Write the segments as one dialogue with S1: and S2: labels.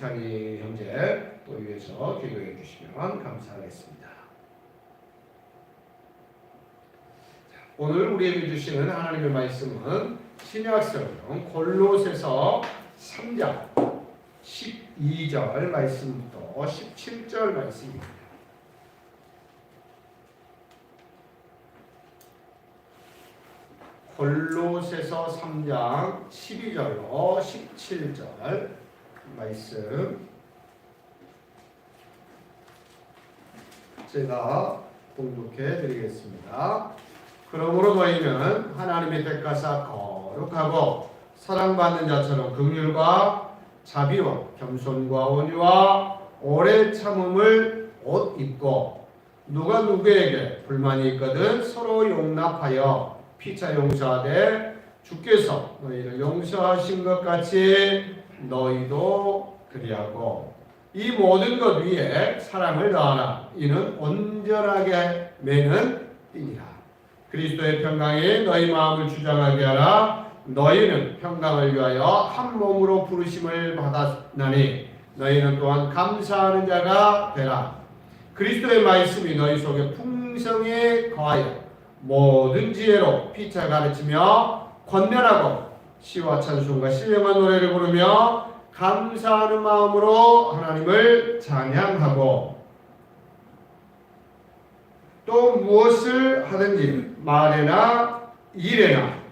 S1: 강찬희 형제 또 위해서 기도해 주시면 감사하겠습니다. 오늘 우리에게 주시는 하나님의 말씀은 신약성경 골로새서 3장 12절 말씀부터 17절 말씀입니다. 골로새서 3장 12절로 17절 말씀 제가 봉독해 드리겠습니다. 그러므로 너희는 하나님의 택하사 거룩하고 사랑받는 자처럼 긍휼과 자비와 겸손과 온유와 오래 참음을 옷 입고 누가 누구에게 불만이 있거든 서로 용납하여 피차 용서하되 주께서 너희를 용서하신 것 같이 너희도 그리하고 이 모든 것 위에 사랑을 더하라. 이는 온전하게 매는 띠니라. 그리스도의 평강이 너희 마음을 주장하게 하라. 너희는 평강을 위하여 한 몸으로 부르심을 받았나니 너희는 또한 감사하는 자가 되라. 그리스도의 말씀이 너희 속에 풍성히 거하여 모든 지혜로 피차 가르치며 권면하고 시와 찬송과 신령한 노래를 부르며 감사하는 마음으로 하나님을 찬양하고 또 무엇을 하든지 말에나 일에나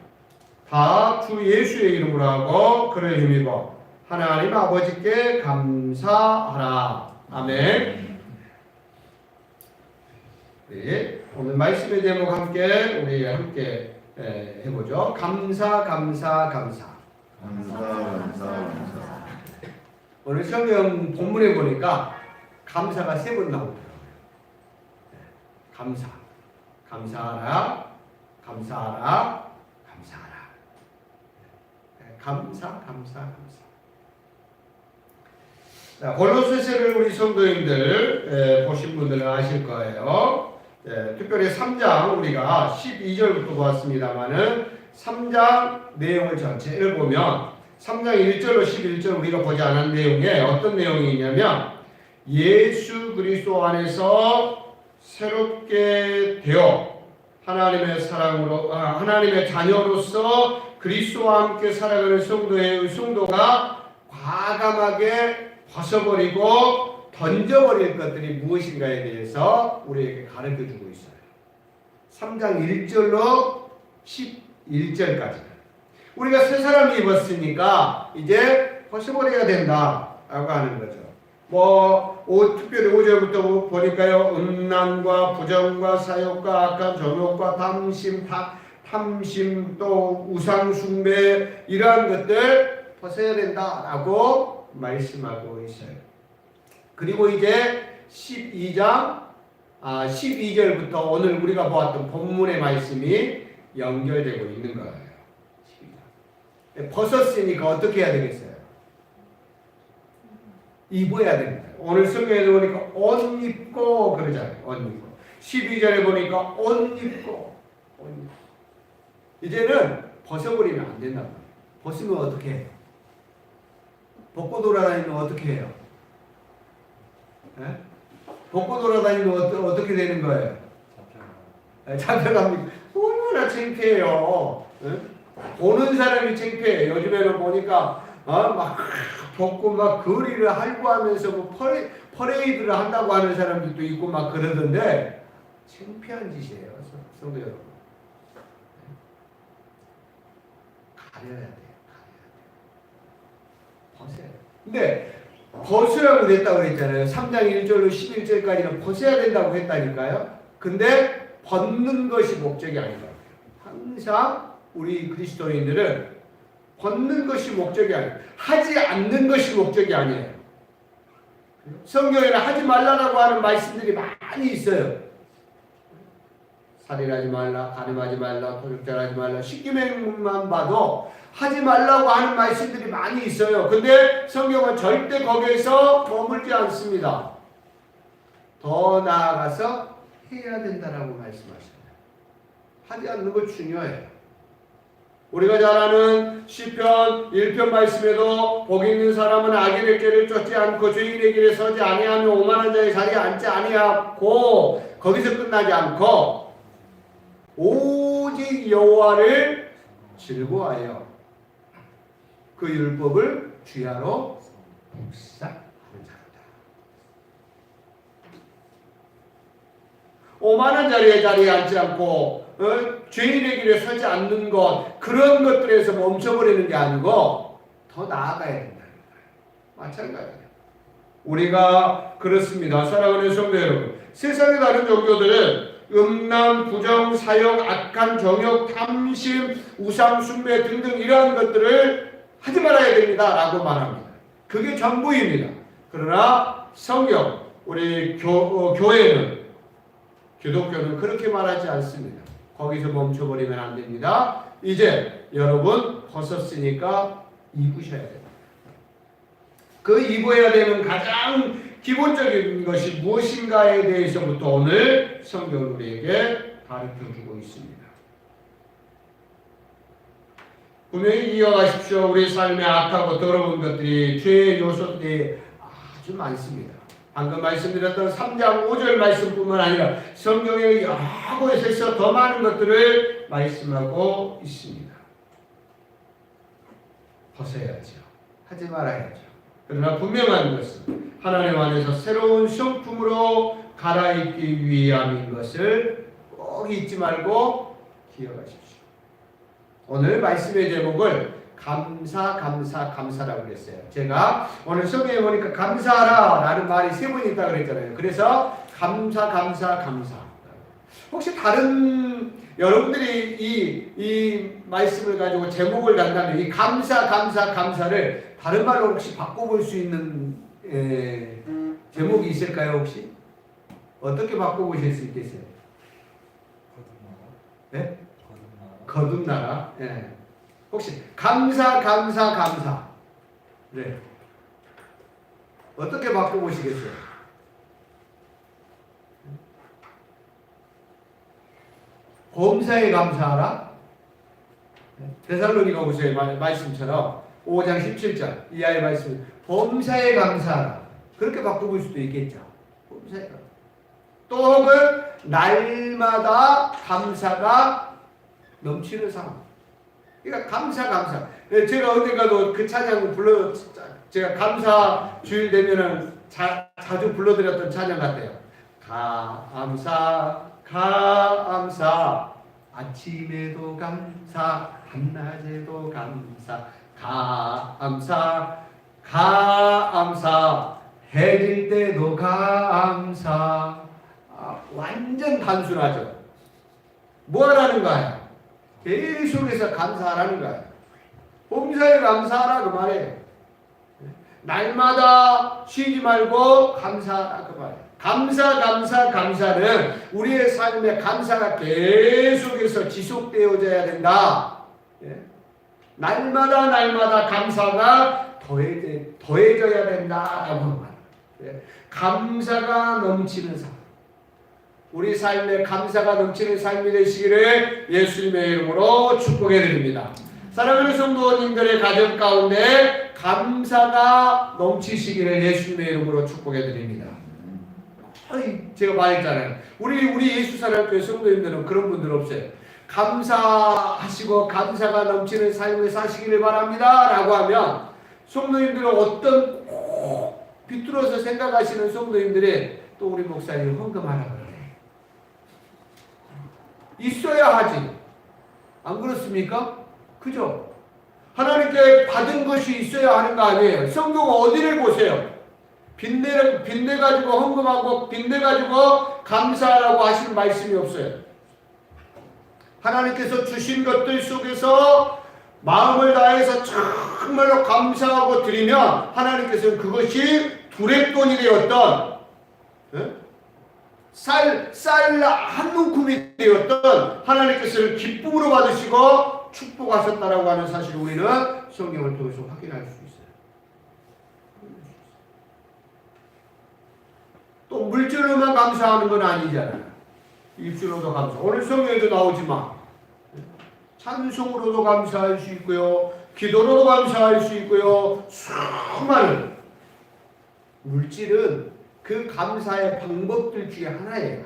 S1: 다 주 예수의 이름으로 하고 그를 힘입어 하나님 아버지께 감사하라. 아멘. 네, 오늘 말씀의 제목 우리 함께 해보죠. 감사. 오늘 성경 본문에 보니까 감사가 3번 나오더라고요. 감사하라. 자, 골로새서를 우리 성도님들 보신 분들은 아실 거예요. 특별히 3장 우리가 12절부터 보았습니다만은 3장 내용을 전체를 보면 3장 1절로 11절 우리가 보지 않은 내용에 어떤 내용이 있냐면 예수 그리스도 안에서 새롭게 되어 하나님의 사랑으로 하나님의 자녀로서 그리스도와 함께 살아가는 성도가 과감하게 벗어버리고 던져버릴 것들이 무엇인가에 대해서 우리에게 가르쳐주고 있어요. 3장 1절로 11절까지 우리가 새 사람이 입었으니까 이제 벗어버려야 된다라고 하는 거죠. 특별히 5절부터 보니까요. 음란과 부정과 사욕과 악한 정욕과 탐심 또 우상숭배 이러한 것들 벗어야 된다라고 말씀하고 있어요. 그리고 이제 12절부터 오늘 우리가 보았던 본문의 말씀이 연결되고 있는 거예요. 벗었으니까 어떻게 해야 되겠어요? 입어야 됩니다. 오늘 성경에서 보니까 옷 입고 그러잖아요. 옷 입고. 12절에 보니까 옷 입고. 이제는 벗어버리면 안 된단 말이에요. 벗으면 어떻게 해요? 벗고 돌아다니면 어떻게 해요? 벗고 돌아다니면 어떻게 되는 거예요? 잡혀갑니다. 얼마나 창피해요. 보는 사람이 창피해요. 요즘에는 보니까 막 벗고 막 거리를 할구하면서 뭐 퍼레이드를 한다고 하는 사람들도 있고 막 그러던데 창피한 짓이에요. 성도 여러분. 가려야 돼요. 벗어야 돼요. 근데 벗으라고 됐다고 그랬잖아요. 3장 1절로 11절까지는 벗어야 된다고 했다니까요. 근데 벗는 것이 목적이 아니다. 항상 우리 그리스도인들은 벗는 것이 목적이 아니에요. 하지 않는 것이 목적이 아니에요. 성경에는 하지 말라고 하는 말씀들이 많이 있어요. 살인하지 말라, 간음하지 말라, 도둑질하지 말라. 십계명만 봐도 하지 말라고 하는 말씀들이 많이 있어요. 근데 성경은 절대 거기에서 머물지 않습니다. 더 나아가서 해야 된다라고 말씀하십니다. 하지 않는 거 중요해요. 우리가 잘 아는 시편 1편 말씀에도 복 있는 사람은 악인의 길을 쫓지 않고 주인의 길에 서지 아니하며 오만한 자의 자리에 앉지 아니하고 거기서 끝나지 않고 오직 여호와를 즐거워하여 그 율법을 주야로 묵상하는 자로다. 오만한 자리에 앉지 않고 죄인의 길에 서지 않는 것, 그런 것들에서 멈춰버리는 게 아니고 더 나아가야 된다는 거예요. 마찬가지예요. 우리가 그렇습니다. 사랑하는 성도 여러분, 세상의 다른 종교들은 음란, 부정, 사역, 악한 정욕, 탐심, 우상, 숭배 등등 이러한 것들을 하지 말아야 됩니다 라고 말합니다. 그게 전부입니다. 그러나 성경, 우리 교회는, 기독교는 그렇게 말하지 않습니다. 거기서 멈춰버리면 안 됩니다. 이제 여러분 벗었으니까 입으셔야 됩니다. 그 입어야 되는 가장 기본적인 것이 무엇인가에 대해서부터 오늘 성경은 우리에게 가르쳐주고 있습니다. 분명히 이어가십시오. 우리 삶에 악하고 더러운 것들이, 죄의 요소들이 아주 많습니다. 방금 말씀드렸던 3장 5절 말씀뿐만 아니라 성경의 여러 곳에서 더 많은 것들을 말씀하고 있습니다. 벗어야죠. 하지 말아야죠. 그러나 분명한 것은 하나님 안에서 새로운 성품으로 갈아입기 위함인 것을 꼭 잊지 말고 기억하십시오. 오늘 말씀의 제목을 감사라고 그랬어요. 제가 오늘 성경에 보니까 감사하라 라는 말이 3번 있다고 그랬잖아요. 그래서 감사. 혹시 다른 여러분들이 이 말씀을 가지고 제목을 단다면 이 감사를 다른 말로 혹시 바꿔볼 수 있는 제목이 있을까요? 혹시? 어떻게 바꿔보실 수 있겠어요? 네? 거듭나라. 네. 혹시 감사. 네. 어떻게 바꿔보시겠어요? 범사에 감사하라. 데살로니가 후서의 말씀처럼 5장 17절 이하의 말씀, 범사에 감사하라. 그렇게 바꿔볼 수도 있겠죠. 범사에 감사. 또 혹은 날마다 감사가 넘치는 상황. 그러니까 감사. 제가 언젠가도 그 찬양을 제가 감사 주일 되면은 자주 불러드렸던 찬양 같아요. 감사. 아침에도 감사, 한낮에도 감사. 감사. 해질 때도 감사. 완전 단순하죠. 뭐 하라는 거야? 계속해서 감사하라는 거야. 범사에 감사하라 그 말이에요. 날마다 쉬지 말고 감사하라 그 말이에요. 감사는 우리의 삶에 감사가 계속해서 지속되어져야 된다. 날마다 감사가 더해져야 된다라고 말합니다. 감사가 넘치는 삶. 우리 삶에 감사가 넘치는 삶이 되시기를 예수님의 이름으로 축복해 드립니다. 사랑하는 성도님들의 가정 가운데 감사가 넘치시기를 예수님의 이름으로 축복해 드립니다. 제가 말했잖아요. 우리 예수사랑교회 성도님들은 그런 분들 없어요. 감사하시고 감사가 넘치는 삶을 사시기를 바랍니다 라고 하면 성도님들은 어떤 꼭 비뚤어서 생각하시는 성도님들이 또 우리 목사님 헌금하라고 그래. 있어야 하지. 안 그렇습니까? 그죠? 하나님께 받은 것이 있어야 하는 거 아니에요. 성경 어디를 보세요? 빚내 가지고 헌금하고 빚내 가지고 감사하라고 하시는 말씀이 없어요. 하나님께서 주신 것들 속에서 마음을 다해서 정말로 감사하고 드리면 하나님께서는 그것이 두랩돈이 되었던 쌀 한 움큼이 되었던 하나님께서는 기쁨으로 받으시고 축복하셨다라고 하는 사실을 우리는 성경을 통해서 확인할 수 있어요. 또 물질로만 감사하는 건 아니잖아요. 입술로도 감사. 오늘 성경에도 나오지만 찬송으로도 감사할 수 있고요. 기도로도 감사할 수 있고요. 수많은 물질은 그 감사의 방법들 중에 하나예요.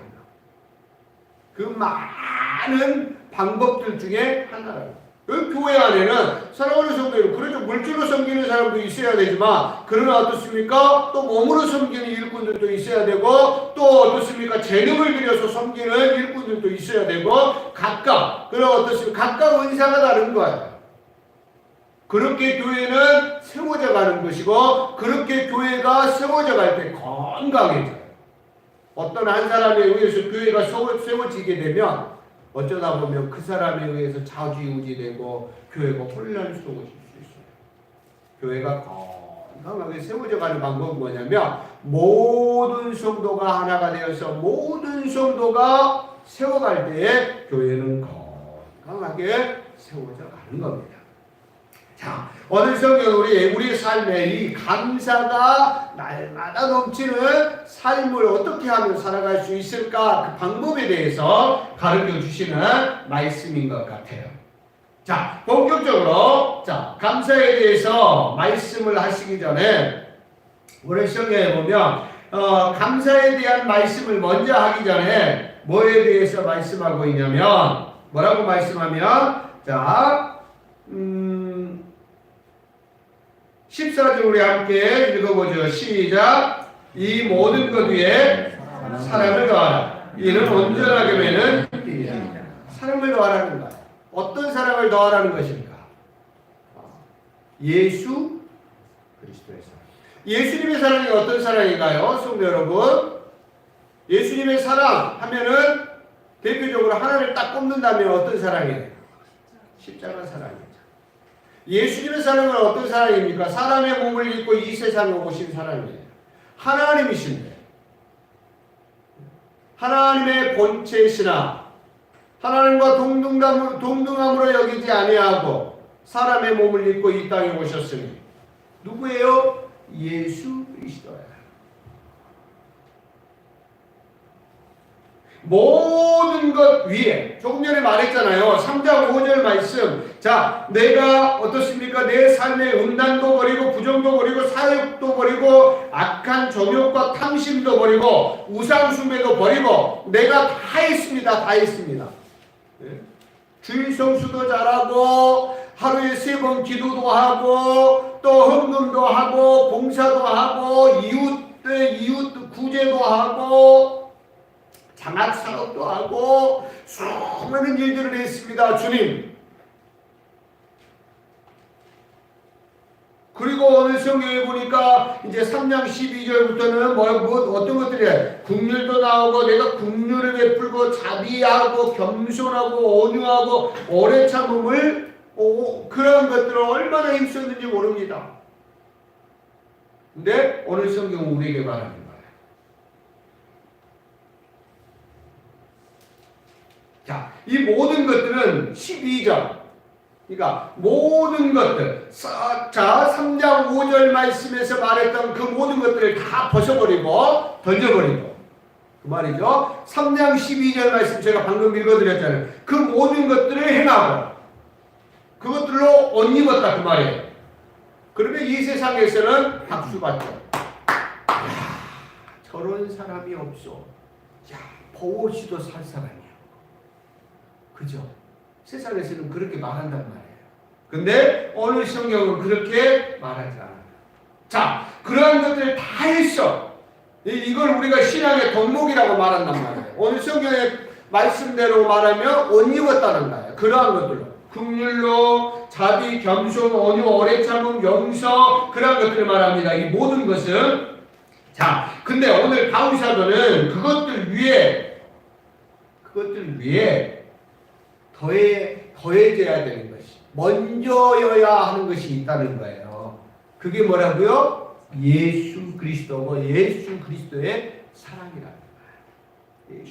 S1: 그 많은 방법들 중에 하나라고. 그 교회 안에는 사랑하는 성도 여러분, 그렇죠. 물질로 섬기는 사람도 있어야 되지만, 그러나 어떻습니까? 또 몸으로 섬기는 일꾼들도 있어야 되고, 또 어떻습니까? 재능을 들여서 섬기는 일꾼들도 있어야 되고, 각각, 그럼 어떻습니까? 각각 은사가 다른 거예요. 그렇게 교회는 세워져 가는 것이고, 그렇게 교회가 세워져 갈 때 건강해져요. 어떤 한 사람에 의해서 교회가 세워지게 되면 어쩌다 보면 그 사람에 의해서 좌지우지되고 교회가 혼란스러워질 수 있어요. 교회가 건강하게 세워져 가는 방법은 뭐냐면, 모든 성도가 하나가 되어서 모든 성도가 세워갈 때에 교회는 건강하게 세워져 가는 겁니다. 자, 오늘 성경 우리의 삶에 이 감사가 날마다 넘치는 삶을 어떻게 하면 살아갈 수 있을까? 그 방법에 대해서 가르쳐 주시는 말씀인 것 같아요. 자, 본격적으로 감사에 대해서 말씀을 하시기 전에 우리 성경에 보면 감사에 대한 말씀을 먼저 하기 전에 뭐에 대해서 말씀하고 있냐면, 뭐라고 말씀하면, 14절 우리 함께 읽어보죠. 시작. 이 모든 것 위에 사랑을 더하라. 이는 온전하게 되는 일이다. 사랑을 더하라는 거야. 어떤 사랑을 더하라는 것입니까? 예수 그리스도의 사랑. 예수님의 사랑이 어떤 사랑인가요? 성도 여러분, 예수님의 사랑 하면은 대표적으로 하나를 딱 꼽는다면 어떤 사랑이에요? 십자가 사랑이에요. 예수님의 사랑은 어떤 사랑입니까? 사람의 몸을 입고 이 세상에 오신 사랑이에요. 하나님이신데, 하나님의 본체시나 하나님과 동등함으로 여기지 아니하고 사람의 몸을 입고 이 땅에 오셨으니 누구예요? 예수 그리스도예요. 모든 것 위에, 조금 전에 말했잖아요. 3장 5절 말씀. 자, 내가 어떻습니까? 내 삶의 음란도 버리고 부정도 버리고 사욕도 버리고 악한 정욕과 탐심도 버리고 우상숭배도 버리고 내가 다 했습니다. 다 했습니다. 네? 주일 성수도 잘하고 하루에 3번 기도도 하고 또 헌금도 하고 봉사도 하고 이웃 구제도 하고 장학사업도 하고 수많은 일들을 했습니다. 주님. 그리고 오늘 성경에 보니까 이제 3장 12절부터는 어떤 것들이에요? 긍휼도 나오고 내가 긍휼을 베풀고 자비하고 겸손하고 온유하고 오래 참음을 그런 것들을 얼마나 힘썼는지 모릅니다. 근데 오늘 성경은 우리에게 말합니다. 자, 이 모든 것들은 12절. 그러니까 모든 것들. 자, 3장 5절 말씀에서 말했던 그 모든 것들을 다 벗어버리고 던져버리고. 그 말이죠. 3장 12절 말씀 제가 방금 읽어드렸잖아요. 그 모든 것들을 행하고 그것들로 옷 입었다 그 말이에요. 그러면 이 세상에서는 박수 받죠. 야, 저런 사람이 없어. 야, 보호시도 살 사람이야. 그죠? 세상에서는 그렇게 말한단 말이에요. 근데 오늘 성경은 그렇게 말하지 않아요. 자, 그러한 것들을 다 했어. 이걸 우리가 신앙의 덕목이라고 말한단 말이에요. 오늘 성경의 말씀대로 말하면 옷 입었다는 거예요. 그러한 것들로. 긍휼로, 자비, 겸손, 온유, 오래 참음, 용서, 그러한 것들을 말합니다. 이 모든 것은. 자, 근데 오늘 바울 사도는 그것들 위에 더해져야 되는 것이, 먼저여야 하는 것이 있다는 거예요. 그게 뭐라고요? 예수 그리스도고 예수 그리스도의 사랑이라는 거예요.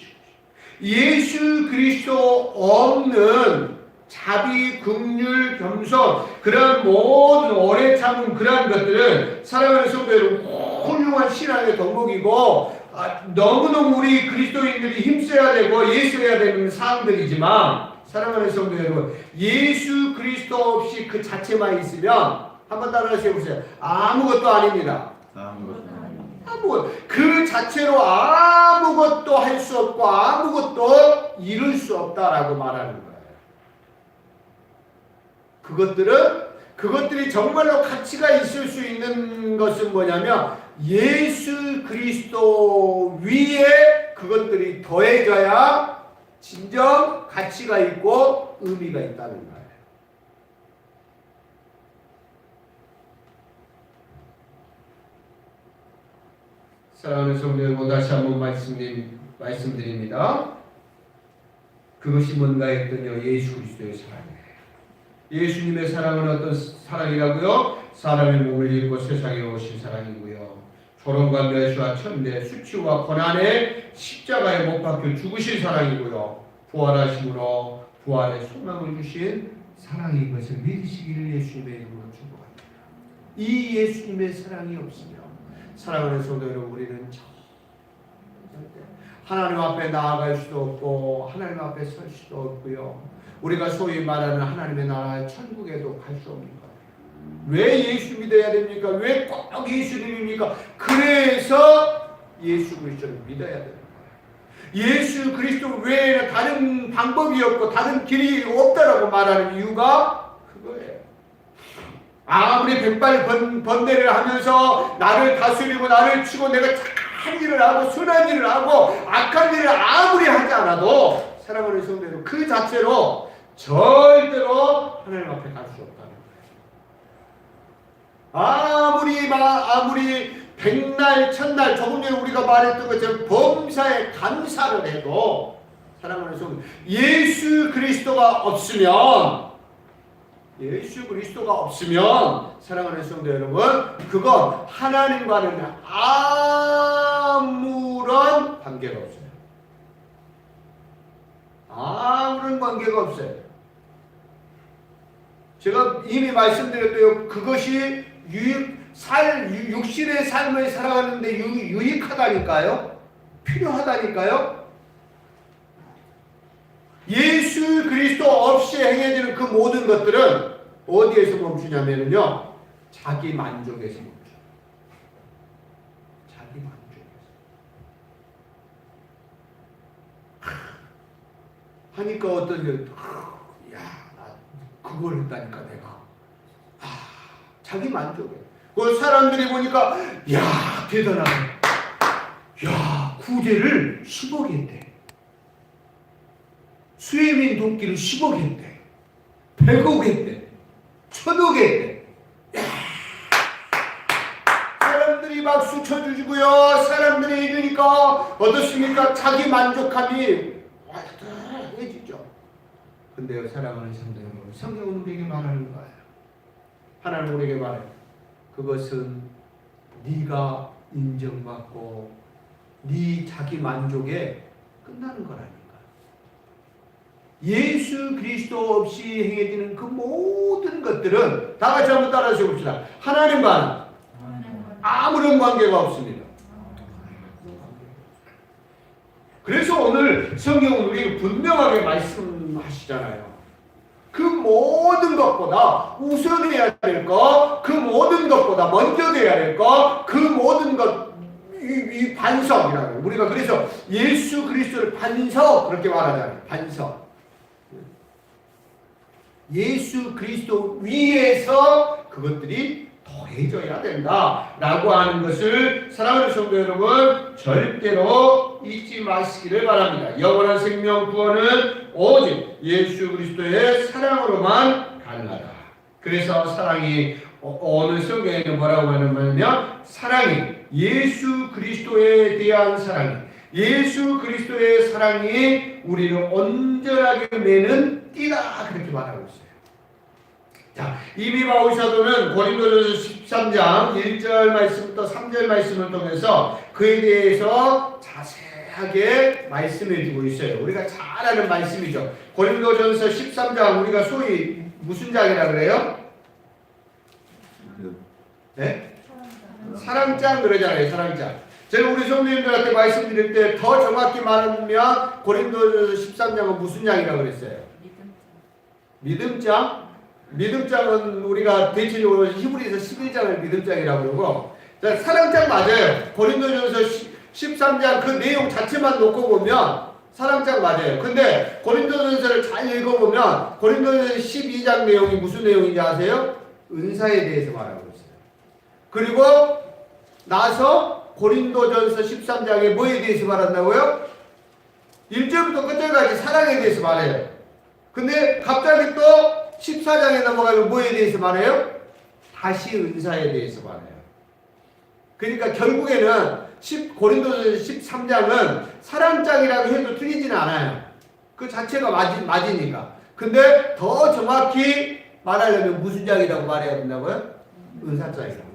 S1: 예수 그리스도 없는 자비, 긍휼, 겸손, 그런 모든 오래 참음 그러한 것들은 사랑하는 성도 여러분 훌륭한 신앙의 덕목이고 너무너무 우리 그리스도인들이 힘써야 되고 예수해야 되는 사항들이지만 사랑하는 성도 여러분, 예수 그리스도 없이 그 자체만 있으면 한번 따라하셔 보세요. 아무것도 아닙니다. 아무것도. 그 자체로 아무것도 할 수 없고 아무것도 이룰 수 없다라고 말하는 거예요. 그것들이 정말로 가치가 있을 수 있는 것은 뭐냐면 예수 그리스도 위에 그것들이 더해져야 진정 가치가 있고 의미가 있다는 거예요. 사랑하는 성도 여러분, 다시 한번 말씀드립니다. 그것이 뭔가 했더니요, 예수 그리스도의 사랑이에요. 예수님의 사랑은 어떤 사랑이라고요? 사람의 몸을 입고 세상에 오신 사랑이고요. 조롱과 멸시와 천대, 수치와 고난에 십자가에 못 박혀 죽으신 사랑이고요. 부활하심으로 부활의 소망을 주신 사랑이 것을 믿으시기를 예수님의 이름으로 축복합니다. 이 예수님의 사랑이 없으면 사랑하는 성도 여러분, 우리는 하나님 앞에 나아갈 수도 없고 하나님 앞에 설 수도 없고요. 우리가 소위 말하는 하나님의 나라 천국에도 갈 수 없는 거예요. 왜 예수 믿어야 됩니까? 왜 꼭 예수님입니까? 그래서 예수 그리스도를 믿어야 되는 거예요. 예수 그리스도 외에는 다른 방법이 없고 다른 길이 없다라고 말하는 이유가 그거예요. 아무리 백발 번뇌를 하면서 나를 다스리고 나를 치고 내가 착한 일을 하고 선한 일을 하고 악한 일을 아무리 하지 않아도 사랑하는 성도 여러분, 그 자체로 절대로 하나님 앞에 갈 수 없다는 거예요. 아무리 백날 천날 조금 전에 우리가 말했던 것처럼 범사에 감사를 해도 사랑하는 성도, 예수 그리스도가 없으면 사랑하는 성도 여러분, 그건 하나님과는 아무런 관계가 없어요. 아무런 관계가 없어요. 제가 이미 말씀드렸고요. 그것이 육신의 삶을 살아가는데 유익하다니까요. 필요하다니까요. 예수 그리스도 없이 행해지는 그 모든 것들은 어디에서 멈추냐면요, 자기 만족에서 멈춰요. 자기 만족에서. 하니까 어떤 일, 야, 나 그걸 했다니까 내가. 자기 만족에. 그 사람들이 보니까, 야, 대단하네. 야, 구제를 10억 했대. 수혜민 돕기를 10억 했대. 100억 했대. 1000억 했대. 사람들이 박수 쳐주고요. 사람들이 해주니까 어떻습니까? 자기 만족함이 해지죠. 근데요, 사랑하는 성도 여러분, 성경은 우리에게 말하는 거예요. 하나님 우리에게 말해요. 그것은 네가 인정받고 네 자기 만족에 끝나는 거라니까. 예수 그리스도 없이 행해지는 그 모든 것들은 다 같이 한번 따라서 봅시다. 하나님과는 아무런 관계가 없습니다. 그래서 오늘 성경은 우리에게 분명하게 말씀하시잖아요. 그 모든 것보다 우선해야 될 것, 그 모든 것보다 먼저 돼야 될 것, 그 모든 것, 이 반석이라고. 우리가 그래서 예수 그리스도를 반석 그렇게 말하잖아요. 반석. 예수 그리스도 위에서 그것들이 더해져야 된다라고 하는 것을 사랑하는 성도 여러분, 절대로 잊지 마시기를 바랍니다. 영원한 생명 구원은 오직 예수 그리스도의 사랑으로만 가능하다. 그래서 사랑이 오늘 성경에는 뭐라고 하냐면, 사랑이 예수 그리스도에 대한 사랑이, 예수 그리스도의 사랑이 우리를 온전하게 매는 띠다, 그렇게 말하고 있어요. 자, 이미 바울 사도는 고린도전서 13장 1절 말씀부터 3절 말씀을 통해서 그에 대해서 자세하게 말씀해 주고 있어요. 우리가 잘 아는 말씀이죠. 고린도전서 13장, 우리가 소위 무슨 장이라 그래요? 네? 사랑장 그러잖아요. 사랑장. 제가 우리 성도님들한테 말씀드릴 때 더 정확히 말하면 고린도전서 13장은 무슨 장이라고 그랬어요? 믿음장? 믿음장은 우리가 대체적으로 히브리서 11장을 믿음장이라고 그러고, 자, 사랑장 맞아요. 고린도전서 13장 그 내용 자체만 놓고 보면 사랑장 맞아요. 근데 고린도전서를 잘 읽어보면 고린도전서 12장 내용이 무슨 내용인지 아세요? 은사에 대해서 말하고 있어요. 그리고 나서 고린도전서 13장에 뭐에 대해서 말한다고요? 1절부터 끝절까지 사랑에 대해서 말해요. 근데 갑자기 또 14장에 넘어가면 뭐에 대해서 말해요? 다시 은사에 대해서 말해요. 그러니까 결국에는 고린도전서 13장은 사랑장이라고 해도 틀리지는 않아요. 그 자체가 맞으니까. 근데 더 정확히 말하려면 무슨 장이라고 말해야 된다고요? 은사장이라고.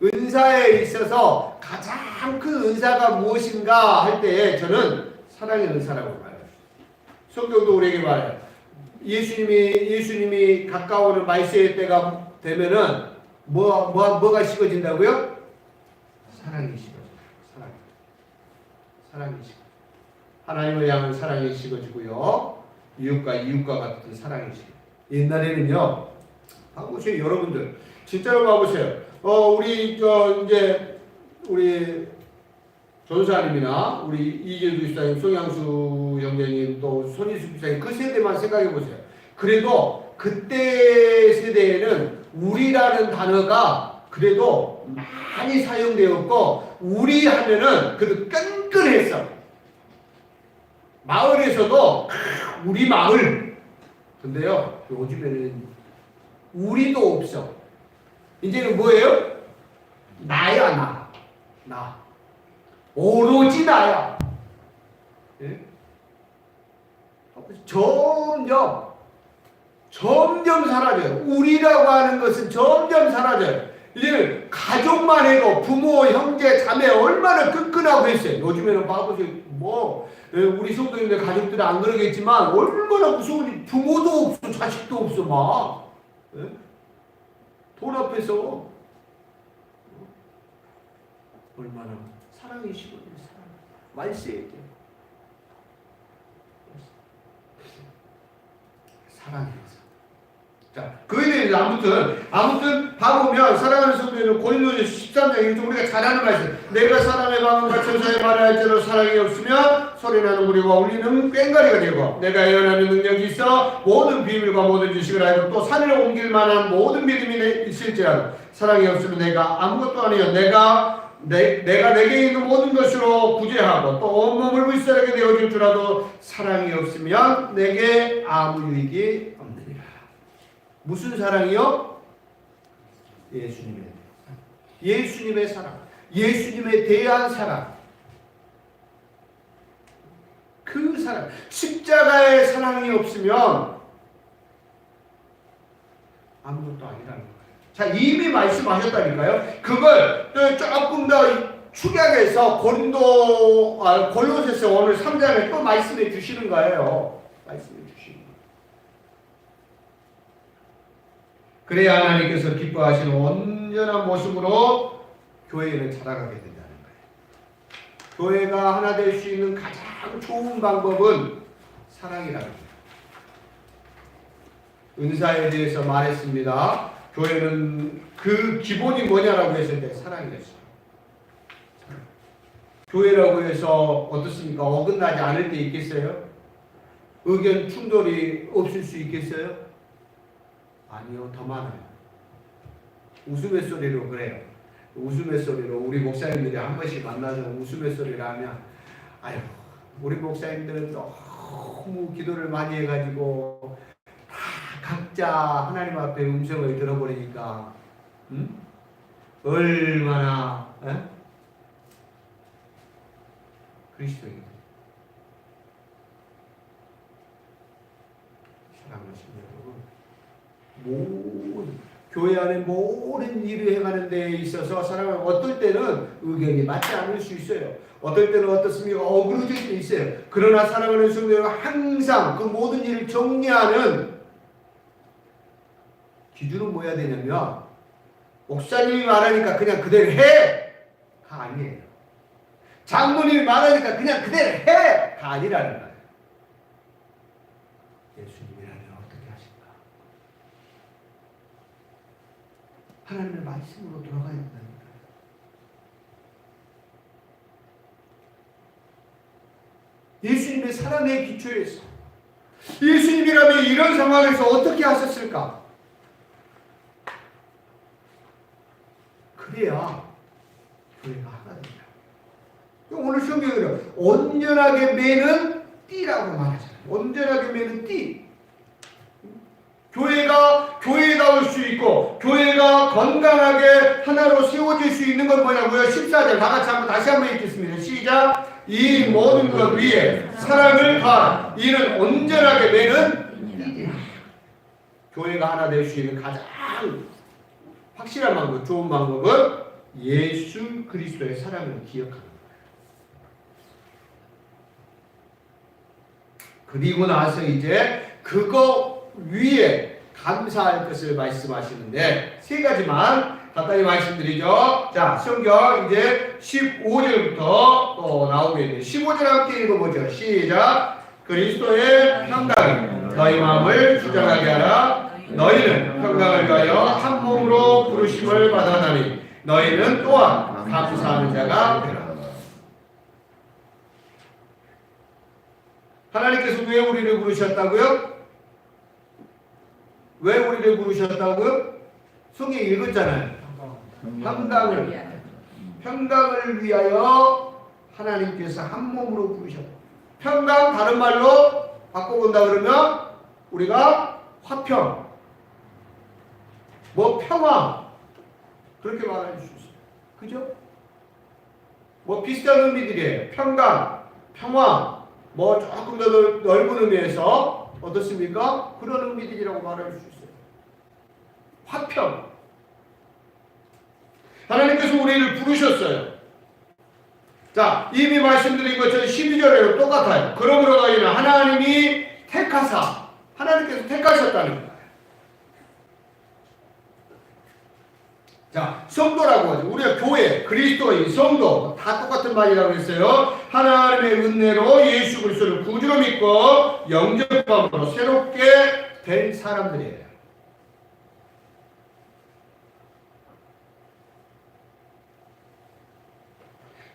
S1: 은사에 있어서 가장 큰 은사가 무엇인가 할 때 저는 사랑의 은사라고 말해요. 성경도 우리에게 말해요. 예수님이 가까워오는 말세의 때가 되면은 뭐가 식어진다고요? 사랑이 식어져요. 사랑이 식어. 하나님을 향한 사랑이 식어지고요. 이웃과 같은 사랑이 식어. 옛날에는요. 봐보세요, 여러분들. 진짜로 봐보세요. 우리 전사님이나 우리 이재주 집사님, 송양수 형제님, 또 손희수 집사님 그 세대만 생각해 보세요. 그래도 그때 세대에는 우리라는 단어가 그래도 많이 사용되었고, 우리 하면은 그래도 끈끈했어. 마을에서도 우리 마을. 근데요, 요즘에는 우리도 없어. 이제는 뭐예요? 나야, 나. 오로지 나야. 예? 점점 사라져요. 우리라고 하는 것은 점점 사라져요. 이제는 가족만 해도 부모, 형제, 자매 얼마나 끈끈하고 했어요. 요즘에는 봐보세요. 우리 성도님들 가족들은 안 그러겠지만 얼마나 무서운지. 부모도 없어, 자식도 없어, 막. 예? 돈 앞에서 얼마나 사랑이 식어요. 말세에 때 사랑해서. 자, 그에 대해서 아무튼 봐보면 사랑하는 성도는 고린도전서 13장에 우리가 잘 아는 말씀. 내가 사람의 마음과 천사의 말을 할지라도 사랑이 없으면 소리나는 우리와 울리는 꽹과리가 되고, 내가 예언하는 능력이 있어 모든 비밀과 모든 지식을 알고 또 산을 옮길 만한 모든 믿음이 있을지라도 사랑이 없으면 내가 아무것도 아니요. 내가 내게 있는 모든 것으로 구제하고 또 온몸을 불살하게 되어줄 줄라도 사랑이 없으면 내게 아무 유익이 없느니라. 무슨 사랑이요? 예수님의 사랑. 예수님에 대한 사랑. 그 사랑. 십자가의 사랑이 없으면 아무것도 아니라는 거예요. 자, 이미 말씀하셨다니까요. 그걸 조금 더 축약해서 골로새서 오늘 3장에 또 말씀해 주시는 거예요. 말씀해 주시는 거예요. 그래야 하나님께서 기뻐하시는 온전한 모습으로 교회는 자라가게 된다는 거예요. 교회가 하나 될 수 있는 가장 좋은 방법은 사랑이라는 거예요. 은사에 대해서 말했습니다. 교회는 그 기본이 뭐냐라고 했을 때 사랑이었어요. 교회라고 해서 어떻습니까? 어긋나지 않을 때 있겠어요? 의견 충돌이 없을 수 있겠어요? 아니요, 더 많아요. 웃음의소리로 그래요. 웃음의소리로 우리 목사님들이 한 번씩 만나서 웃음의소리를 하면, 아유, 우리 목사님들은 너무 기도를 많이 해가지고 다 각자 하나님 앞에 음성을 들어버리니까 얼마나 그리스도입니다. 사랑하시는 여러분, 교회 안에 모든 일을 행하는 데 있어서 사랑은 어떨 때는 의견이 맞지 않을 수 있어요. 어떨 때는 어떻습니까? 어그러질 수 있어요. 그러나 사랑하는 성도는 항상 그 모든 일을 정리하는 기준은 뭐야 되냐면, 목사님이 말하니까 그냥 그대로 해가 아니에요. 장로님이 말하니까 그냥 그대로 해가 아니라는 거예요. 예수님이라면 하나님의 말씀으로 돌아가야 된다니까. 예수님의 사랑의 기초에서 예수님이라면 이런 상황에서 어떻게 하셨을까? 그래야 교회가 하나 된다. 오늘 성경에는 온전하게 매는 띠라고 말하잖아요. 온전하게 매는 띠. 교회가 교회다울 수 있고 교회가 건강하게 하나로 세워질 수 있는 건 뭐냐고요? 14절 다 같이 다시 한번 읽겠습니다. 시작. 이 모든 것 위에 사랑을 가하라. 이는 온전하게 매는 띠라. 교회가 하나 될 수 있는 가장 확실한 방법, 좋은 방법은 예수 그리스도의 사랑을 기억하는 거예요. 그리고 나서 이제 그거 위에 감사할 것을 말씀하시는데 세 가지만 간단히 말씀드리죠. 자, 성경 이제 15절부터 또 나오겠네요. 15절 함께 읽어보죠. 시작. 그리스도의 평강이 너희 마음을 주장하게 하라. 너희는 평강을 위하여 한 몸으로 부르심을 받았나니 너희는 또한 감사하는 자가 되라. 하나님께서 왜 우리를 부르셨다고요? 왜 우리를 부르셨다고요? 성경 읽었잖아요. 평강을 위하여 하나님께서 한 몸으로 부르셨다. 평강 다른 말로 바꿔본다 그러면 우리가 화평, 뭐 평화 그렇게 말할 수 있어요. 그죠? 뭐 비슷한 의미들이에요. 평강, 평화, 뭐 조금 더 넓은 의미에서 어떻습니까? 그런 의미들이라고 말할 수 있어요. 화평. 하나님께서 우리를 부르셨어요. 자, 이미 말씀드린 것처럼 12절에도 똑같아요. 그러므로 너희는 하나님이 택하사, 하나님께서 택하셨다는 거예요. 자, 성도라고 하죠. 우리가 교회, 그리스도인, 성도 다 똑같은 말이라고 했어요. 하나님의 은혜로 예수 그리스도를 구주로 믿고 영접함으로 새롭게 된 사람들이에요.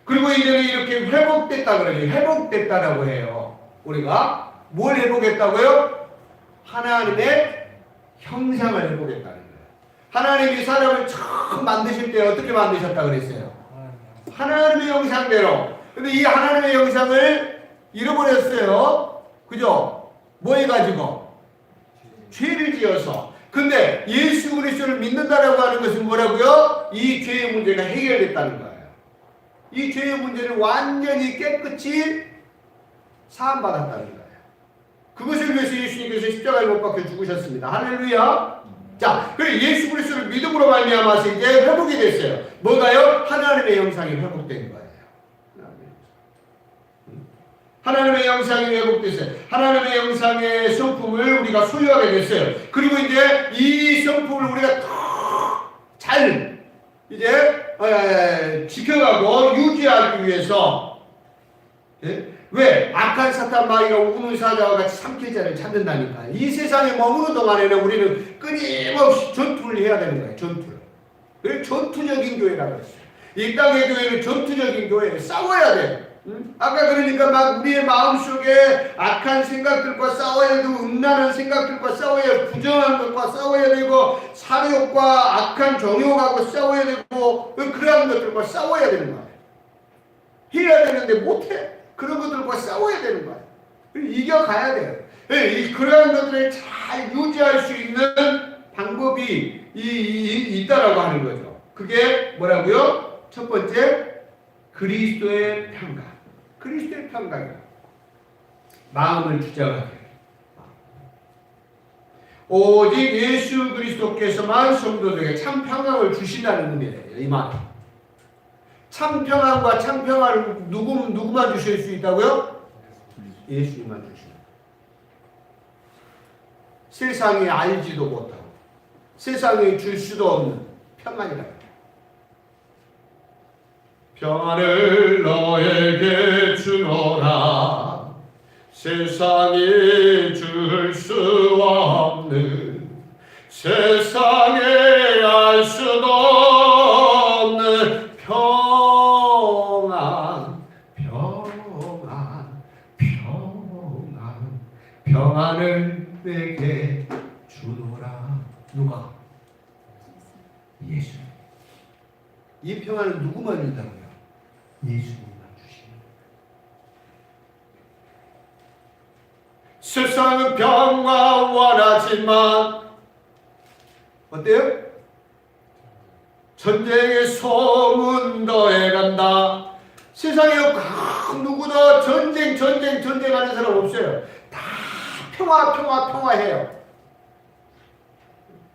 S1: 그리고 이제는 이렇게 회복됐다 그러죠. 회복됐다라고 해요. 우리가 뭘 회복했다고요? 하나님의 형상을 회복했다는 거예요. 하나님이 사람을 처음 만드실 때 어떻게 만드셨다 그랬어요? 하나님의 형상대로. 근데 이 하나님의 형상을 잃어버렸어요. 그죠? 뭐 해가지고? 죄를 지어서. 근데 예수 그리스도를 믿는다라고 하는 것은 뭐라고요? 이 죄의 문제가 해결됐다는 거예요. 이 죄의 문제는 완전히 깨끗이 사함받았다는 거예요. 그것을 위해서 예수님께서 십자가에 못 박혀 죽으셨습니다. 할렐루야. 자, 그리고 예수 그리스도를 믿음으로 말미암아서 이제 회복이 됐어요. 뭐가요? 하나님의 형상이 회복된 거예요. 하나님의 형상이 회복됐어요. 하나님의 형상의 성품을 우리가 소유하게 됐어요. 그리고 이제 이 성품을 우리가 더 잘 이제 지켜가고 유지하기 위해서, 왜? 악한 사탄 마귀가 우는 사자와 같이 삼킬자를 찾는다니까. 이 세상에 머무는 동안에는 우리는 끊임없이 전투를 해야 되는 거예요. 전투를. 그래서 전투적인 교회라고 했어요. 이 땅의 교회는 전투적인 교회예요. 싸워야 돼요. 아까 그러니까 막 우리의 마음속에 악한 생각들과 싸워야 되고 음란한 생각들과 싸워야 되고 부정한 것과 싸워야 되고 사욕과 악한 정욕하고 싸워야 되고 그러한 것들과 싸워야 되는 거예요. 해야 되는데 못해. 그런 것들과 싸워야 되는 거예요. 이겨가야 돼요. 그러한 것들을 잘 유지할 수 있는 방법이 있다라고 하는 거죠. 그게 뭐라고요? 첫 번째, 그리스도의 평강. 그리스도의 평강이요. 마음을 주장하게. 오직 예수 그리스도께서만 성도들에게 참 평강을 주신다는 의미예요. 이 말. 참 평안과 참 평안을 누구만 주실 수 있다고요? 예수님만 주신다. 세상이 알지도 못하고 세상이 줄 수도 없는 평안이라고. 평안을 너에게 주노라. 세상이 줄 수 없는 세상에 알 수도 평화는 누구만 준다고요? 예수님만 주시는 거예요. 세상은 평화 원하지만 어때요? 전쟁의 소문 더해간다. 세상에 누구나 전쟁하는 사람 없어요. 다 평화해요.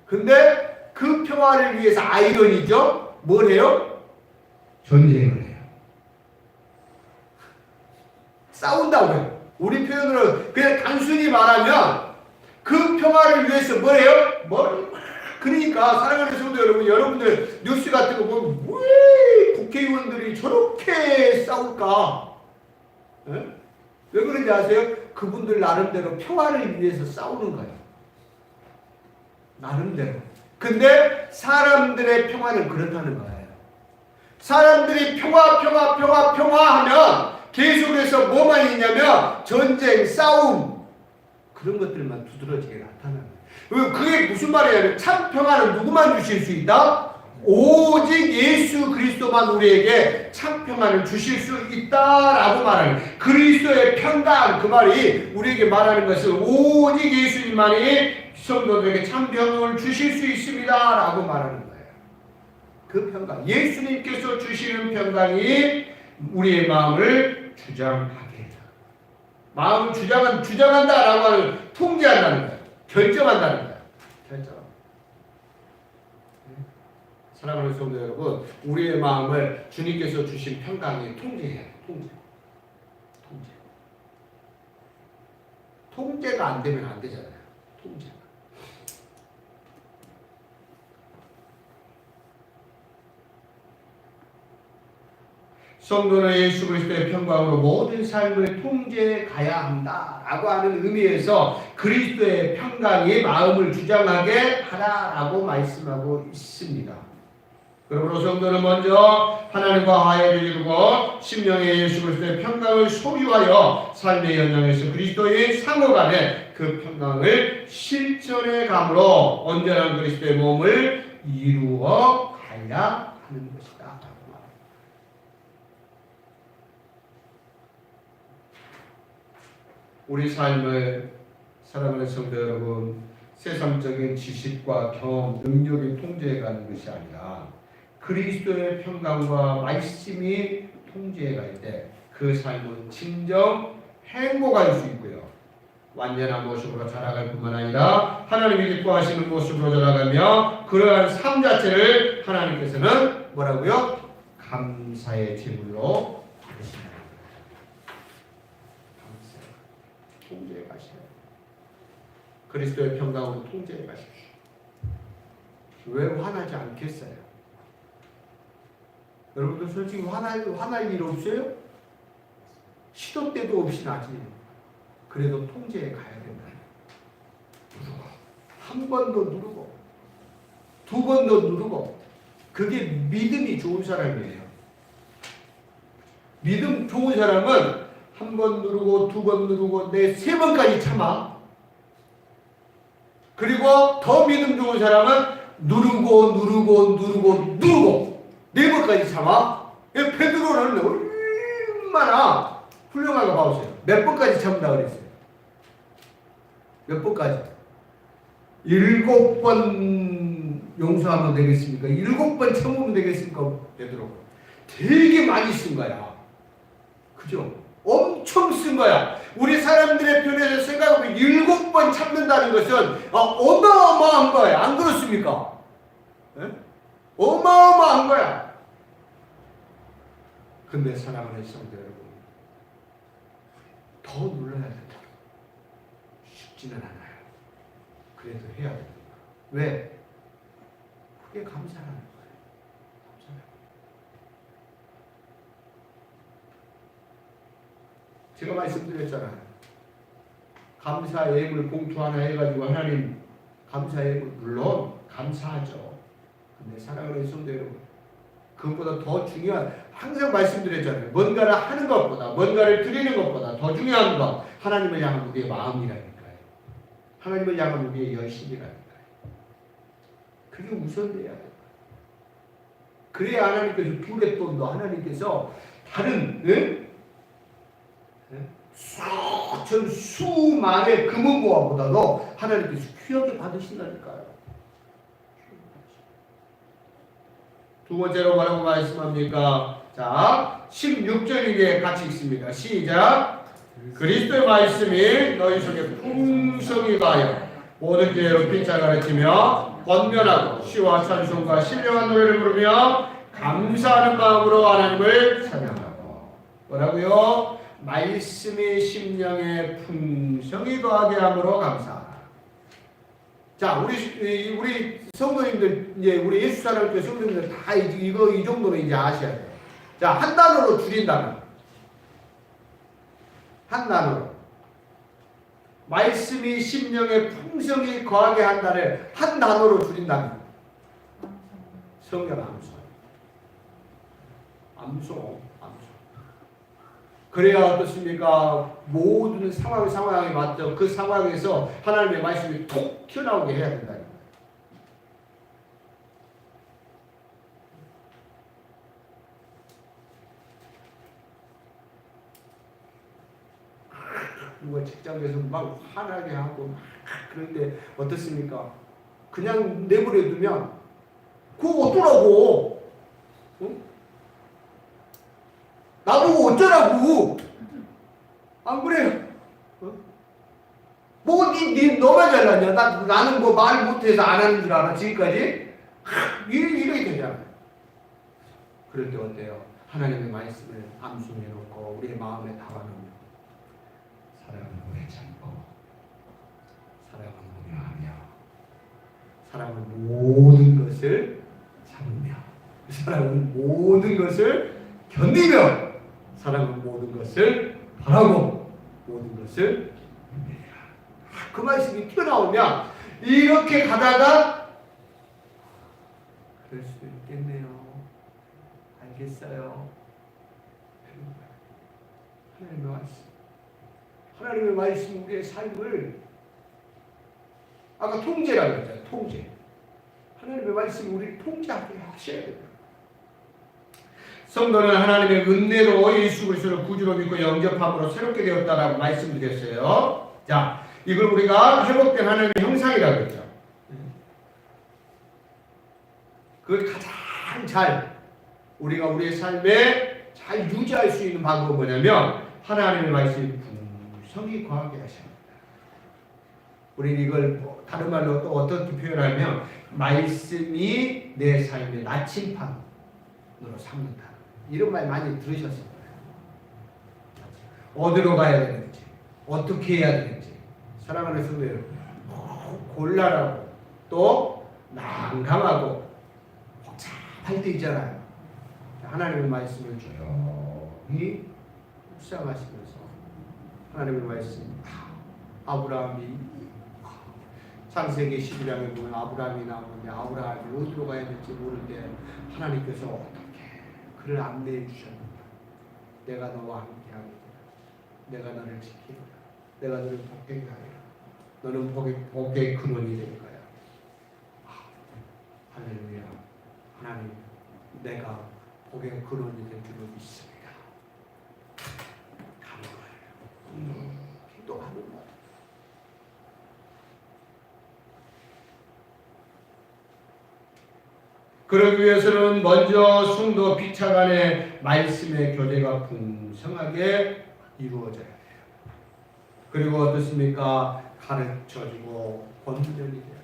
S1: 근데 그 평화를 위해서 아이러니죠? 뭘 해요? 전쟁을 해요. 싸운다고요. 우리 표현으로 그냥 단순히 말하면 그 평화를 위해서 뭘 해요? 그러니까 사랑하는 성도 여러분, 여러분들 뉴스 같은 거 보면 왜 국회의원들이 저렇게 싸울까? 에? 왜 그런지 아세요? 그분들 나름대로 평화를 위해서 싸우는 거예요. 나름대로. 근데 사람들의 평화는 그렇다는 거예요. 사람들이 평화하면 계속해서 뭐만 있냐면 전쟁, 싸움 그런 것들만 두드러지게 나타나는 거예요. 그게 무슨 말이냐면 참 평화는 누구만 주실 수 있다? 오직 예수 그리스도만 우리에게 참 평화를 주실 수 있다라고 말하는 그리스도의 평강, 그 말이 우리에게 말하는 것은 오직 예수님만이 성도들에게 참 평강을 주실 수 있습니다라고 말하는 거예요. 그 평강, 예수님께서 주시는 평강이 우리의 마음을 주장하게 해요. 마음을 주장한다라고 하는 통제한다는 거예요. 결정한다는 거예요. 결정. 사랑하는 성도 여러분, 우리의 마음을 주님께서 주신 평강이 통제해요. 통제가 안 되면 안 되잖아요. 통제. 성도는 예수 그리스도의 평강으로 모든 삶을 통제해 가야 한다라고 하는 의미에서 그리스도의 평강이 마음을 주장하게 하라라고 말씀하고 있습니다. 그러므로 성도는 먼저 하나님과 화해를 이루고 심령의 예수 그리스도의 평강을 소유하여 삶의 현장에서 그리스도의 상호간에 그 평강을 실천해 감으로 온전한 그리스도의 몸을 이루어 가야 하는 것이다. 우리 삶을 사랑하는 성도 여러분, 세상적인 지식과 경험, 능력이 통제해가는 것이 아니라 그리스도의 평강과 말씀이 통제해갈 때 그 삶은 진정 행복할 수 있고요. 완전한 모습으로 자라갈 뿐만 아니라 하나님이 기뻐하시는 모습으로 자라가며 그러한 삶 자체를 하나님께서는 뭐라고요? 감사의 제물로 받으신다. 통제해 가시라. 그리스도의 평강으로 통제해 가십시오. 왜 화나지 않겠어요? 여러분들 솔직히 화날 일 없어요? 시도 때도 없이 나지. 그래도 통제해 가야 된다. 누르고 한 번 더 누르고 두 번 더 누르고 그게 믿음이 좋은 사람이에요. 믿음 좋은 사람은 한 번 누르고 두 번 누르고 내 세 번까지 참아. 그리고 더 믿음 좋은 사람은 누르고 네 번까지 참아. 베드로는 얼마나 훌륭한 거 봐보세요. 몇 번까지 참는다 그랬어요? 몇 번까지? 7번 용서하면 되겠습니까? 7번 참으면 되겠습니까? 베드로 되게 많이 쓴 거야. 그죠? 엄청 쓴 거야. 우리 사람들의 편에서 생각하면 7번 참는다는 것은 어마어마한 거야. 안 그렇습니까? 네? 어마어마한 거야. 근데 사랑하는 성도 여러분, 더 눌러야 된다. 쉽지는 않아요. 그래도 해야 됩니다. 왜? 그게 감사라는 거예요. 감사라는 거예요. 제가 말씀드렸잖아요. 감사 예물 봉투 하나 해가지고 하나님 감사 예물 물론 감사하죠. 근데 사랑하는 성도 여러분, 그것보다 더 중요한, 항상 말씀드렸잖아요. 뭔가를 하는 것보다, 뭔가를 드리는 것보다 더 중요한 것, 하나님을 향한 우리의 마음이라니까요. 하나님을 향한 우리의 열심이라니까요. 그게 우선돼야 돼요. 그래야 하나님께서 두랫돈도 하나님께서 다른 수천 수만의 금은보화보다도 하나님께서 귀하게 받으신다니까요. 두 번째로 뭐라고 말씀합니까? 자, 16절에 같이 읽습니다. 시작. 그리스도의 말씀이 너희 속에 풍성히 가하여 모든 지혜로 피차 가르치며 권면하고 시와 찬송과 신령한 노래를 부르며 감사하는 마음으로 하나님을 찬양하고. 뭐라고요? 말씀이 심령에 풍성히 거하게 함으로 감사하라. 자, 우리 성도님들, 이제 우리 예수 사랑교회 성도님들 다 이 정도는 이제 아셔야 돼요. 자, 한 단어로 줄인다면, 한 단어로 말씀이 심령에 풍성히 거하게 한다를 한 단어로 줄인다면, 성경 암송. 그래야 어떻습니까? 모든 상황에 맞죠. 그 상황에서 하나님의 말씀이 톡 튀어나오게 해야 된다. 누가 직장에서 막 화나게 하고 막 그런데 어떻습니까? 그냥 내버려 두면 그거 어쩌라고? 응? 나보고 어쩌라고? 안 그래요? 어? 뭐, 너만 잘났냐? 나는 뭐 말 못해서 안 하는 줄 알아, 지금까지? 이렇게 되잖아. 그럴 때 어때요? 하나님의 말씀을 암송해놓고, 우리의 마음에 담아놓으면, 사랑은 오래 참고, 사랑은 공유하며, 사랑은 모든 것을 참으며, 사랑은 모든 것을 견디며, 사랑은 모든 것을 바라고 모든 것을 믿으리라. 그 말씀이 튀어나오면 이렇게 가다가 그럴 수도 있겠네요. 알겠어요. 하나님의 말씀. 하나님의 말씀 우리의 삶을 아까 통제라고 했잖아요. 통제. 하나님의 말씀이 우리를 통제하게 하셔야 됩니다. 성도는 하나님의 은혜로 예수 그리스도를 구주로 믿고 영접함으로 새롭게 되었다라고 말씀드렸어요. 자, 이걸 우리가 회복된 하나님의 형상이라고 했죠. 그걸 가장 잘 우리가 우리의 삶에 잘 유지할 수 있는 방법은 뭐냐면 하나님의 말씀이 풍성히 거하게 하십니다. 우리는 이걸 다른 말로 또 어떻게 표현하면 말씀이 내 삶의 나침판으로 삼는다. 이런 말 많이 들으셨을 거예요. 어디로 가야 되는지, 어떻게 해야 되는지, 사랑하는 성도 여러분, 곤란하고 또 난감하고 복잡할 때 있잖아요. 하나님의 말씀을 조용히 묵상하시면서 하나님의 말씀, 아브라함이 창세기 11장에 보면 아브라함이 나오는데 아브라함이 어디로 가야 될지 모를 때 하나님께서 어떻게 그를 안내해 주셨는가. 내가 너와 함께하리라. 내가 너를 지키리라. 내가 너를 복되게 하리라. 너는 복의 근원이 될 거야. 할렐루야. 하나님, 내가 복의 근원이 될 줄로 믿습니다. 가는 거예요. 기도하는 거예요. 그러기 위해서는 먼저 성도 피차 간의 말씀의 교제가 풍성하게 이루어져야 돼요. 그리고 어떻습니까? 가르쳐주고 권면이 돼요.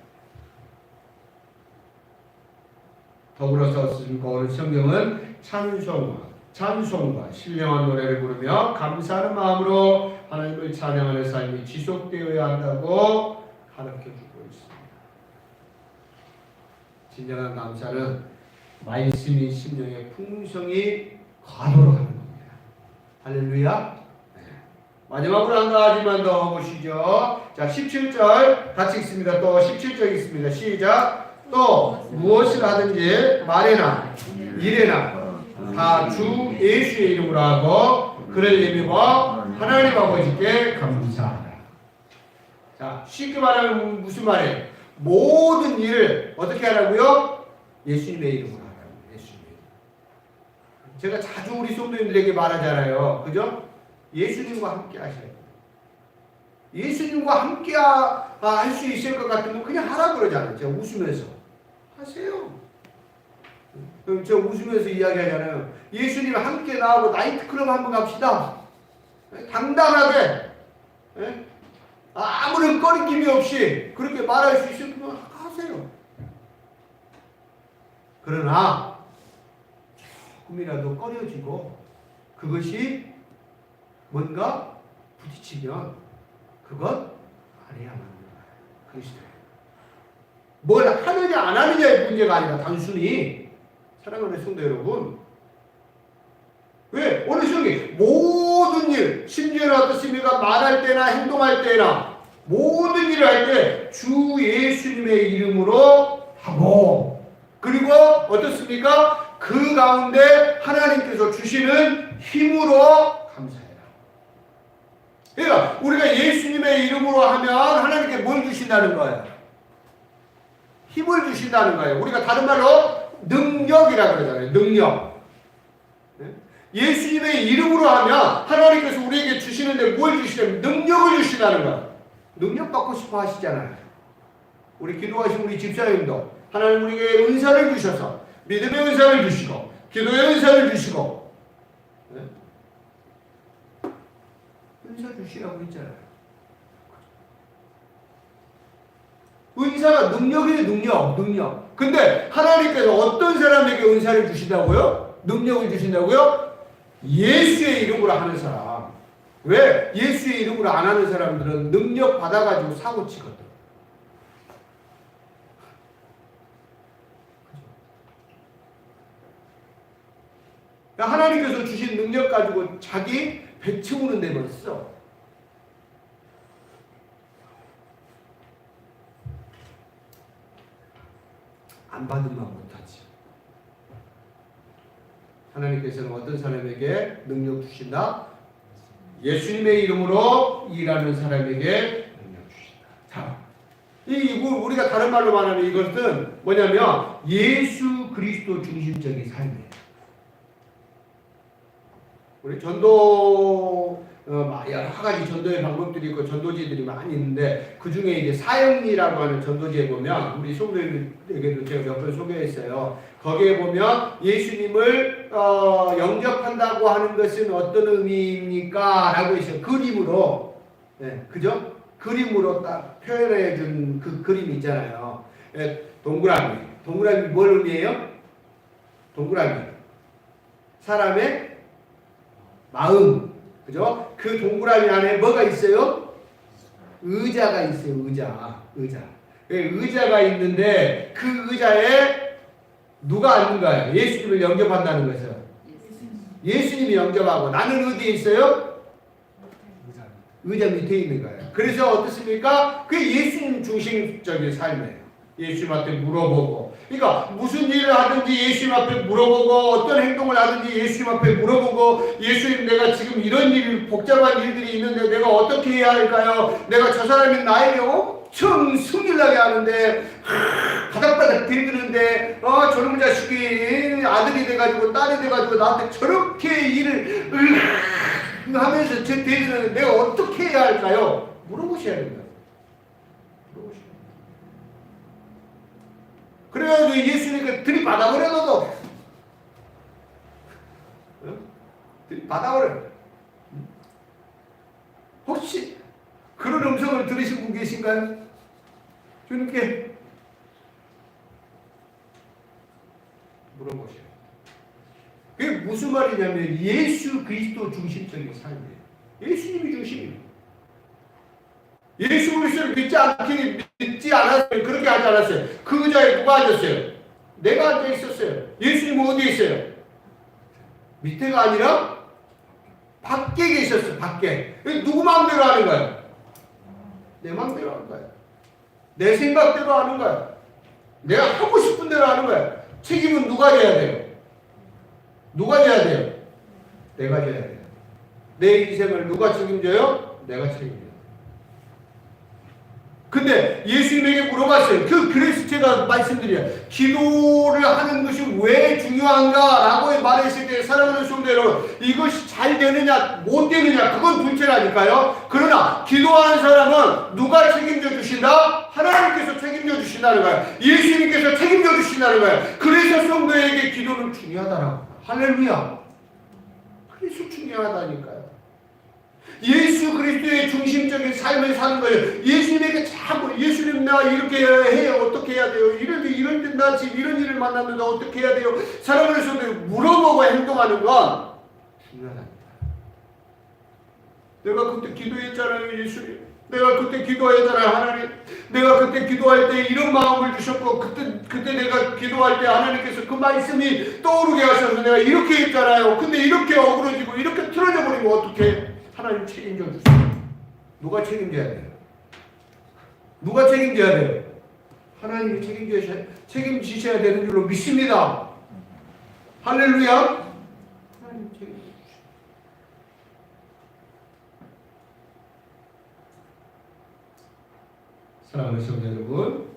S1: 더불어서 어떻습니까? 오늘 성경은 찬송과 신령한 노래를 부르며 감사하는 마음으로 하나님을 찬양하는 삶이 지속되어야 한다고 가르쳐주고 있습니다. 진정한 감사는 말씀이 심령에 풍성히 가도록 하는 겁니다. 할렐루야. 네. 마지막으로 한 가지만 더 보시죠. 자, 17절 같이 읽습니다. 또 17절 읽습니다. 시작. 또 무엇을 하든지 말이나 일이나 다 주 예수의 이름으로 하고 그를 예비와 하나님 아버지께 감사하라. 자, 쉽게 말하면 무슨 말이에요? 모든 일을 어떻게 하라고요? 예수님의 이름으로 하라고. 예수님의 이름. 제가 자주 우리 성도님들에게 말하잖아요. 그죠? 예수님과 함께 하셔야 돼요. 예수님과 함께 할 수 있을 것 같으면 그냥 하라 그러잖아요. 제가 웃으면서. 하세요. 제가 웃으면서 이야기하잖아요. 예수님 함께 나하고 나이트클럽 한번 갑시다. 당당하게. 아무런 꺼리낌이 없이 그렇게 말할 수 있으면 하세요. 그러나 조금이라도 꺼려지고 그것이 뭔가 부딪히면 그건 안 해야만 하는 거예요. 그리스도예요. 뭘 하느냐 안 하느냐의 문제가 아니라 단순히 사랑하는 성도 여러분, 왜? 오늘 성경 모든 일, 심지어는 어떻습니까? 말할 때나 행동할 때나 모든 일을 할 때 주 예수님의 이름으로 하고, 그리고 어떻습니까? 그 가운데 하나님께서 주시는 힘으로 감사해라. 그러니까 우리가 예수님의 이름으로 하면 하나님께 뭘 주신다는 거예요? 힘을 주신다는 거예요. 우리가 다른 말로 능력이라고 그러잖아요. 능력. 예수님의 이름으로 하면 하나님께서 우리에게 주시는데 뭘 주시냐면 능력을 주신다는 거예요. 능력 받고 싶어 하시잖아요. 우리 기도하신 우리 집사님도 하나님 우리에게 은사를 주셔서 믿음의 은사를 주시고 기도의 은사를 주시고 은사 주시라고 했잖아요. 은사가 능력이에요. 능력. 근데 하나님께서 어떤 사람에게 은사를 주신다고요? 능력을 주신다고요? 예수의 이름으로 하는 사람. 왜? 예수의 이름으로 안 하는 사람들은 능력 받아가지고 사고 치거든. 하나님께서 주신 능력 가지고 자기 배 채우는 데만 써. 안 받으면 못하지. 하나님께서는 어떤 사람에게 능력 주신다? 예수님의 이름으로 일하는 사람에게 능력 주신다. 자, 이거 우리가 다른 말로 말하면 이것은 뭐냐면 예수 그리스도 중심적인 삶이에요. 우리 전도 여러 가지 전도의 방법들이 있고 전도지들이 많이 있는데 그 중에 이제 사형리라고 하는 전도지에 보면 우리 성도들에게도 제가 몇 번 소개했어요. 거기에 보면 예수님을 영접한다고 하는 것은 어떤 의미입니까? 라고 있어요. 그림으로. 네, 그죠? 그림으로 딱 표현해 준 그 그림이 있잖아요. 네, 동그라미. 동그라미 뭘 의미해요? 동그라미. 사람의 마음. 그죠? 그 동그라미 안에 뭐가 있어요? 의자가 있어요. 의자. 의자가 있는데 그 의자에 누가 앉는가요? 예수님을 영접한다는 거죠. 예수님이 영접하고 나는 어디에 있어요? 의자 밑에 있는 거예요. 그래서 어떻습니까? 그게 예수님 중심적인 삶이에요. 예수님 앞에 물어보고, 그러니까 무슨 일을 하든지 예수님 앞에 물어보고 어떤 행동을 하든지 예수님 앞에 물어보고 예수님 내가 지금 이런 일 복잡한 일들이 있는데 내가 어떻게 해야 할까요? 내가 저 사람이 나에게 엄청 승질나게 하는데 바닥바닥 들드는데 저놈 자식이 아들이 돼가지고 딸이 돼가지고 나한테 저렇게 일을 하면서 제 대드는데 내가 어떻게 해야 할까요? 물어보셔야 됩니다. 그래가지고 예수님께 들이받아버려도 들이받아버려. 혹시 그런 음성을 들으신 분 계신가요? 주님께 물어보셔요. 그게 무슨 말이냐면 예수 그리스도 중심적인 삶이에요. 예수님이 중심이에요. 예수 그리스도를 믿지 않았어요. 그렇게 하지 않았어요. 그 의자에 누가 앉았어요? 내가 앉아 있었어요. 예수님은 어디에 있어요? 밑에가 아니라 밖에 계셨어요. 밖에. 누구 마음대로 하는 거예요? 내 마음대로 하는 거예요. 내 생각대로 하는 거예요. 내가 하고 싶은 대로 하는 거예요. 책임은 누가 져야 돼요? 누가 져야 돼요? 내가 져야 돼요. 내 인생을 누가 책임져요? 내가 책임져요. 근데 예수님에게 물어봤어요. 그래서 제가 말씀드려요. 기도를 하는 것이 왜 중요한가라고 말했을 때 사랑하는 성도 여러분, 이것이 잘 되느냐 못 되느냐 그건 둘째라니까요. 그러나 기도하는 사람은 누가 책임져 주신다? 하나님께서 책임져 주신다는 거예요. 예수님께서 책임져 주신다는 거예요. 그래서 성도에게 기도는 중요하다라고. 할렐루야. 그래서 중요하다니까요. 예수 그리스도의 중심적인 삶을 사는 거예요. 예수님에게 자꾸 예수님 나 이렇게 해야 어떻게 해야 돼요? 이런 데 나 지금 이런 일을 만났는데 어떻게 해야 돼요? 사람을 성도에 물어보고 행동하는 건 중요하답니다. 내가 그때 기도했잖아요, 예수님. 내가 그때 기도했잖아요, 하나님. 내가 그때 기도할 때 이런 마음을 주셨고 그때 내가 기도할 때 하나님께서 그 말씀이 떠오르게 하셔서 내가 이렇게 했잖아요. 근데 이렇게 어그러지고 이렇게 틀어져 버리면 어떡해? 하나님 책임져 주세요. 누가 책임져야 돼요? 누가 책임져야 돼요? 하나님이 책임지셔야 되는 줄로 믿습니다. 할렐루야. 하나님 책임져 주세요. 사랑하는 성도 여러분,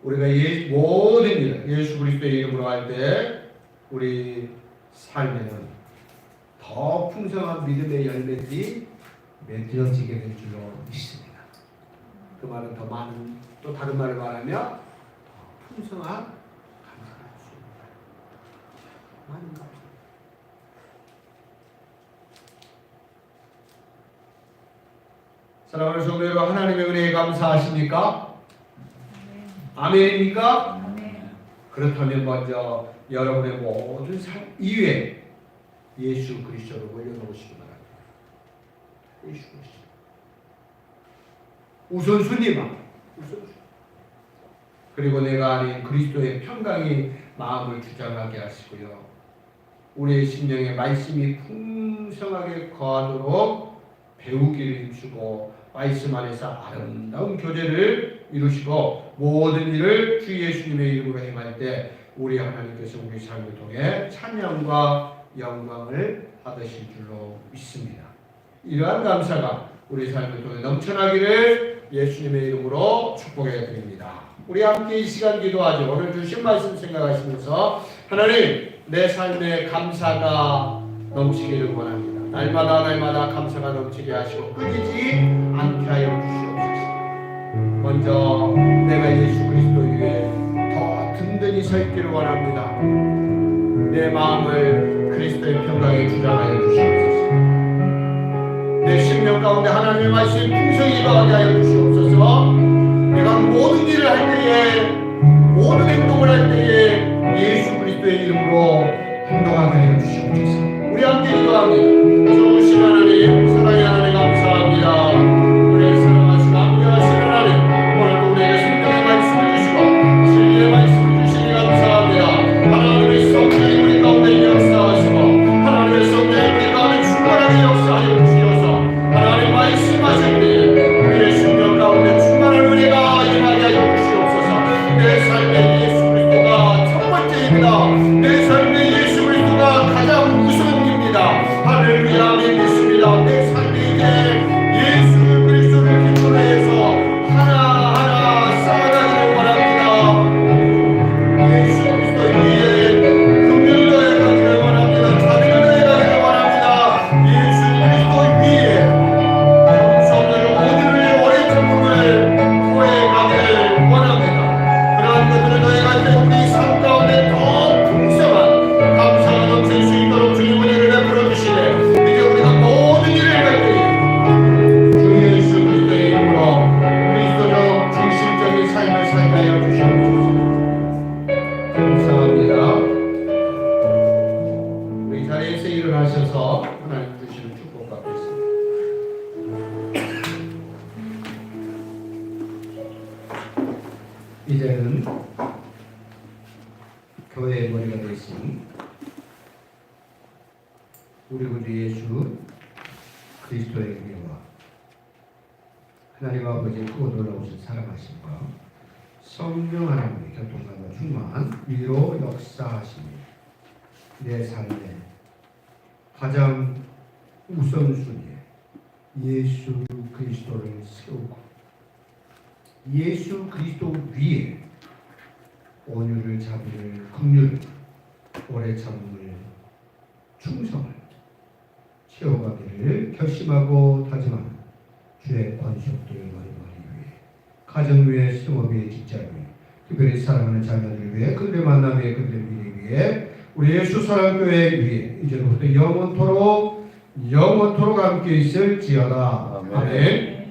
S1: 우리가 모든 일 예수 그리스도의 이름으로 할 때 우리 삶에는 더 풍성한 믿음의 열매들이 맺어지게 될 줄로 믿습니다. 그 말은 더 많은, 또 다른 말을 말하면 더 풍성한 감사가 있습니다. 많은 감사. 사랑하는 성도 여러분, 하나님의 은혜에 감사하십니까? 아멘입니까? 아멘. 그렇다면 먼저 여러분의 모든 삶 이외에 예수 그리스도를 올려놓으시기 바랍니다. 예수 그리스도. 우선순위만. 우선순위. 그리고 내가 아닌 그리스도의 평강이 마음을 주장하게 하시고요. 우리의 심령에 말씀이 풍성하게 거하도록 배우기를 힘주고 말씀 안에서 아름다운 교제를 이루시고 모든 일을 주 예수님의 이름으로 행할 때 우리 하나님께서 우리 삶을 통해 찬양과 영광을 받으실 줄로 믿습니다. 이러한 감사가 우리 삶을 통해 넘쳐나기를 예수님의 이름으로 축복해 드립니다. 우리 함께 이 시간 기도하죠. 오늘 주신 말씀 생각하시면서 하나님, 내 삶에 감사가 넘치기를 원합니다. 날마다 감사가 넘치게 하시고 끊이지 않게 하여 주시옵소서. 먼저 내가 예수 그리스도 위에 더 든든히 서 있기를 원합니다. 내 마음을 그리스도의 평강에 주장하여 주시옵소서. 내 심령 가운데 하나님의 말씀이 풍성히 거하게 하여 주시옵소서. 내가 모든 일을 할 때에, 모든 행동을 할 때에 예수 그리스도의 이름으로 행동하게 하여 주시옵소서. 우리 함께 기도합니다. 주신 하나님, 사랑의 하나님 감사합니다. 우리를 사랑하시고 안녕하시는 하나님, 오늘도 우리에게 생명의 말씀을 주시고 진리의 말씀을 주시니 감사합니다. 하나님의 성령이 우리 가운데 역사하시고 하나님의 성령이 우리 가운데 충만하게 역사하여 주시어서 하나님 말씀하실 때 우리의 심령 가운데 충만한 은혜가 임하게 하여 주시옵소서. 내 삶에 예수 그리스도가 첫 번째입니다. 내 삶에 예수 그리스도가 가장 우선입니다. 할렐루야. 믿습니다. 내 삶에 이제 예수 그리스도를 기초로 해서 하나하나 쌓아가기를 원합니다. 예수 그리스도 위에 긍휼을 더해가기를 원합니다. 자비를 더해가기를 원합니다. 예수 그리스도 위에 겸손을 모두를 오래 참음을 더해가기를 원합니다. 그러한 것들을 더해갈 때 우리 삶 가운데 더 풍성한 감사가 넘칠 수 있도록 주님 은혜를 베풀어 주시네. 이제 우리가 모든 일을 할 때에 주 예수 그리스도의 이름으로 그리스도적 중심적인 삶을 살게 하여 주시옵소서. 감사합니다. 우리 자리에서 일어나셔서 하나님 주시는 축복 받겠습니다. 이제는 교회의 머리가 되신 우리 구주 예수 그리스도의 은혜와 하나님 아버지의 크고 놀라우신 사랑하심과 성령 하나님의 교통감과 충만 위로 역사하시니 내 삶에 가장 우선순위에 예수 그리스도를 세우고 예수 그리스도 위에 온유를, 자비를, 긍휼을, 오래 참음을, 충성을 채워가기를 결심하고 다짐하는 주의 권속들 머리머리 위에, 가정 위에, 생업 위에, 직장 위에, 특별히 사랑하는 자녀들 위해, 그들의 만남 위에, 그들의 미래 위에, 우리 예수 사랑교회 위에 이제부터 영원토록 함께 있을지어다. 아멘.